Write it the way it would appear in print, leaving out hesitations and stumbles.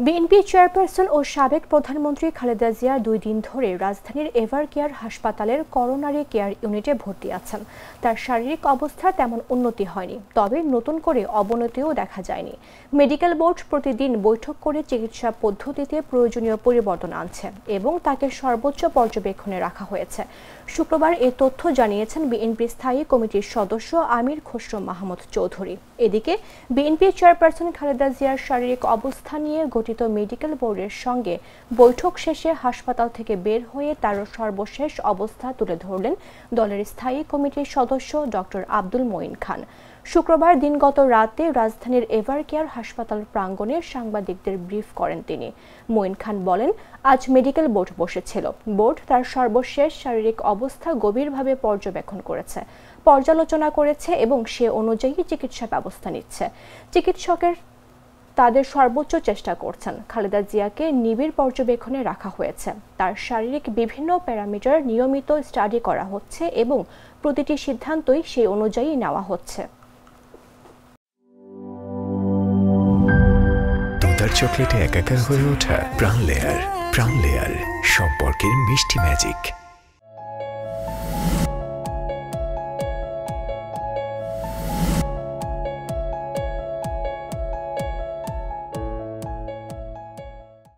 BNP chairperson ও সাবেক প্রধানমন্ত্রী খালেদা জিয়া 2 দিন ধরে রাজধানীর এভারকেয়ার হাসপাতালের করোনারি কেয়ার ইউনিটে ভর্তি আছেন। তার শারীরিক অবস্থা তেমন উন্নতি হয়নি, তবে নতুন করে অবনতিও দেখা যায়নি। মেডিকেল বোর্ড প্রতিদিন বৈঠক করে চিকিৎসা পদ্ধতিতে প্রয়োজনীয় পরিবর্তন আনছে এবং তাকে সর্বোচ্চ পর্যবেক্ষণে রাখা হয়েছে। শুক্রবার এ তথ্য জানিয়েছেন বিএনপি স্থায়ী কমিটির সদস্য আমির খসরু মাহমুদ চৌধুরী। এদিকে বিএনপি চেয়ারপারসন খালেদা জিয়ার শারীরিক অবস্থা নিয়ে গঠিত মেডিকেল বোর্ডের সঙ্গে বৈঠক শেষে হাসপাতাল থেকে বের হয়ে তার সর্বশেষ অবস্থা তুলে ধরলেন দলের স্থায়ী কমিটির সদস্য ডক্টর আব্দুল মঈন খান। শুক্রবার দিনগত রাতে রাজধানীর এভারকেয়ার হাসপাতাল প্রাঙ্গণে সাংবাদিকদের ব্রিফ করেন তিনি। মঈন খান বলেন, আজ মেডিকেল বোর্ড বসেছিল। বোর্ড তার সর্বশেষ শারীরিক অবস্থা গভীরভাবে পর্যবেক্ষণ করেছে, পর্যালোচনা করেছে এবং সে অনুযায়ী চিকিৎসা ব্যবস্থা নিচ্ছে। চিকিৎসকের তাদের সর্বোচ্চ চেষ্টা করছেন। খালেদা জিয়াকে নিবিড় পর্যবেক্ষণে রাখা হয়েছে। তার শারীরিক বিভিন্ন প্যারামিটার নিয়মিত স্টাডি করা হচ্ছে এবং প্রতিটি সিদ্ধান্তই সেই অনুযায়ী নেওয়া হচ্ছে। দুধার চকলেটে একাকার হয়ে ওঠা প্রাণ লেয়ার সম্পর্কের মিষ্টি ম্যাজিক।